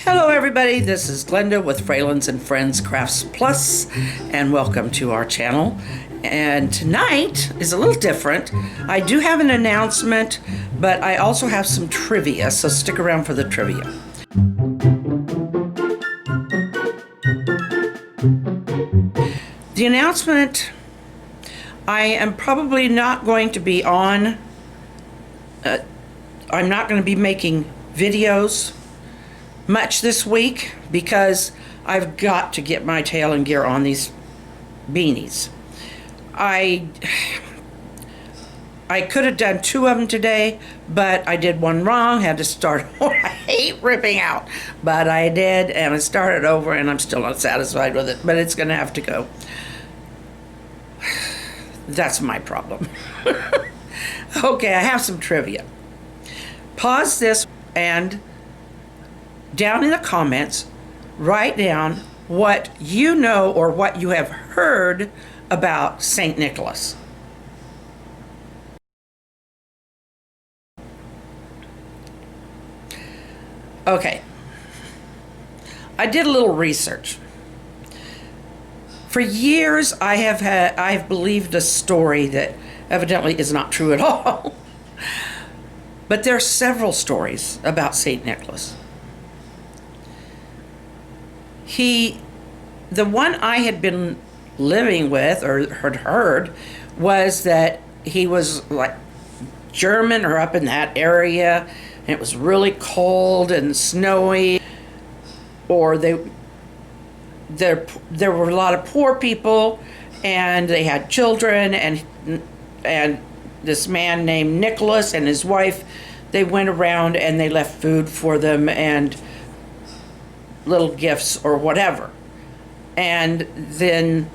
Hello everybody, this is Glenda with Fralins and Friends Crafts Plus, and welcome to our channel. And tonight is a little different. I do have an announcement, but I also have some trivia, so stick around for the trivia. The announcement, I am probably not going to be on, I'm not going to be making videos much this week because I've got to get my tail and gear on these beanies. I could have done two of them today, but I did one wrong, had to start over. I hate ripping out, but I did, and I started over, and I'm still not satisfied with it, but it's going to have to go. That's my problem. Okay, I have some trivia. Pause this and down in the comments, write down what you know or what you have heard about St. Nicholas. Okay, I did a little research. For years, I've believed a story that evidently is not true at all. But there are several stories about St. Nicholas. The one I had been living with or had heard was that he was like German or up in that area, and it was really cold and snowy, or there were a lot of poor people, and they had children, and this man named Nicholas and his wife, they went around and they left food for them and little gifts or whatever. And then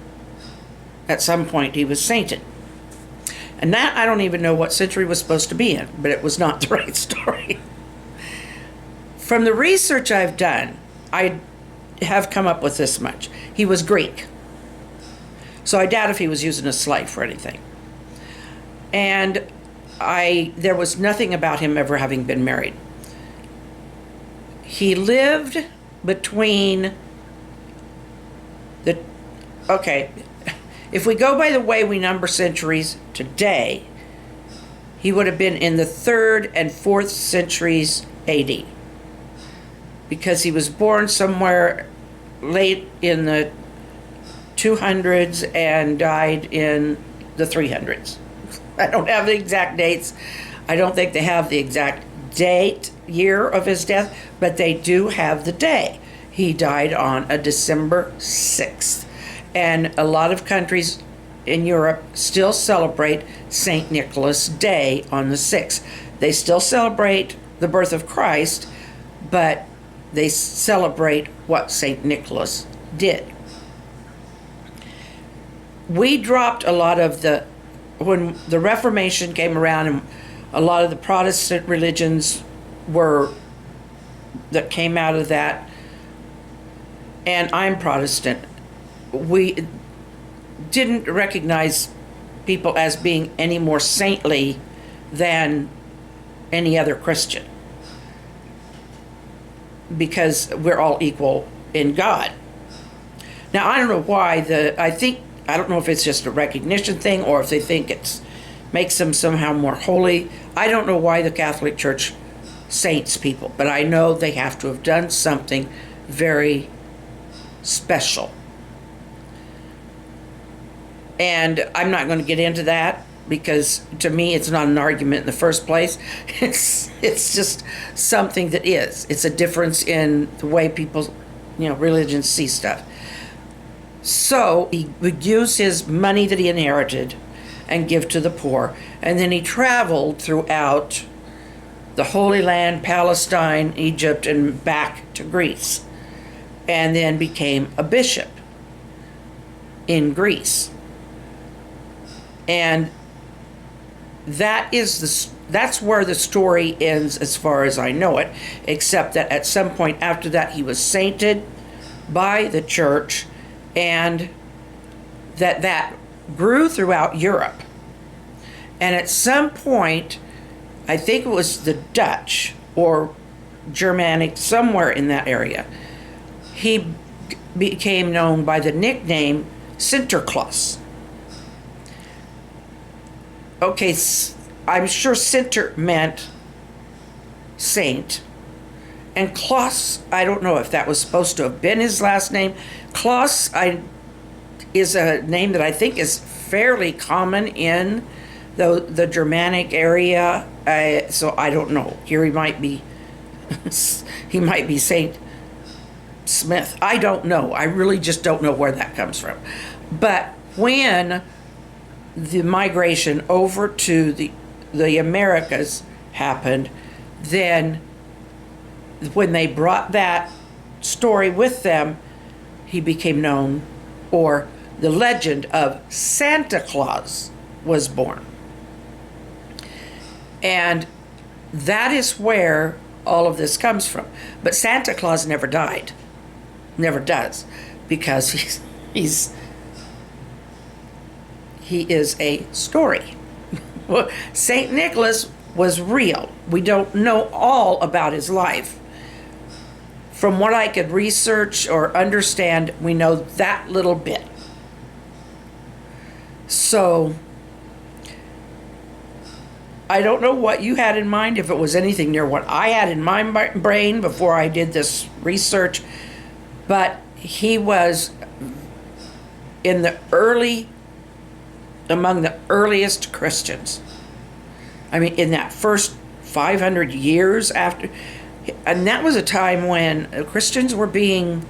at some point he was sainted. And that I don't even know what century was supposed to be in, but it was not the right story. From the research I've done, I have come up with this much. He was Greek. So I doubt if he was using a slave for anything. And there was nothing about him ever having been married. He lived between if we go by the way we number centuries today, he would have been in the 3rd and 4th centuries AD, because he was born somewhere late in the 200s and died in the 300s. I don't have the exact dates. I don't think they have the exact year of his death, but they do have the day. He died on a December 6th. And a lot of countries in Europe still celebrate St. Nicholas Day on the 6th. They still celebrate the birth of Christ, but they celebrate what St. Nicholas did. We dropped a lot of when the Reformation came around, and a lot of the Protestant religions that came out of that, and I'm Protestant, we didn't recognize people as being any more saintly than any other Christian, because we're all equal in God. Now, I don't know why I don't know if it's just a recognition thing or if they think it makes them somehow more holy. I don't know why the Catholic Church saints people, but I know they have to have done something very special. And I'm not going to get into that because to me it's not an argument in the first place. It's just something that is. It's a difference in the way people, religions see stuff. So he would use his money that he inherited and give to the poor. And then he traveled throughout the Holy Land, Palestine, Egypt, and back to Greece. And then became a bishop in Greece. And that's where the story ends as far as I know it, except that at some point after that he was sainted by the church, and that grew throughout Europe. And at some point, I think it was the Dutch or Germanic, somewhere in that area. He became known by the nickname Sinterklaas. Okay, I'm sure Sinter meant saint. And Klaus, I don't know if that was supposed to have been his last name. Klaus is a name that I think is fairly common in the Germanic area. So I don't know. Here he might be, he might be Saint Smith. I don't know. I really just don't know where that comes from. But when the migration over to the Americas happened, then when they brought that story with them, he became known, or the legend of Santa Claus was born. And that is where all of this comes from. But Santa Claus never died. Never does. Because he is a story. St. Nicholas was real. We don't know all about his life. From what I could research or understand, we know that little bit. So, I don't know what you had in mind, if it was anything near what I had in my brain before I did this research, but he was among the earliest Christians. I mean, in that first 500 years after, and that was a time when Christians were being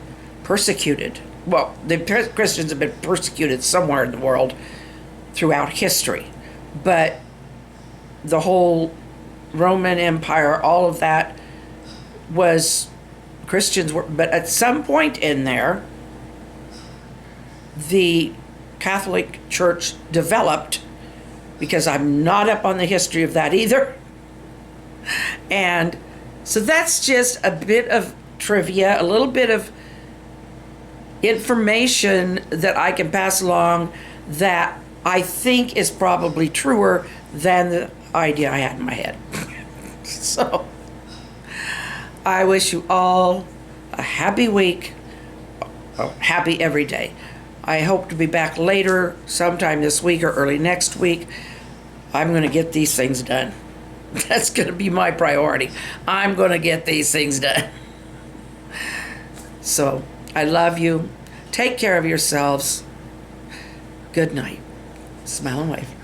persecuted. Well, the Christians have been persecuted somewhere in the world throughout history, but the whole Roman Empire, all of that was Christians were, but at some point in there, the Catholic Church developed, because I'm not up on the history of that either. And so that's just a bit of trivia, a little bit of information that I can pass along that I think is probably truer than the idea I had in my head. So I wish you all a happy week, happy every day. I hope to be back later, sometime this week or early next week. I'm going to get these things done. That's going to be my priority. I'm going to get these things done. So, I love you. Take care of yourselves. Good night. Smile and wave.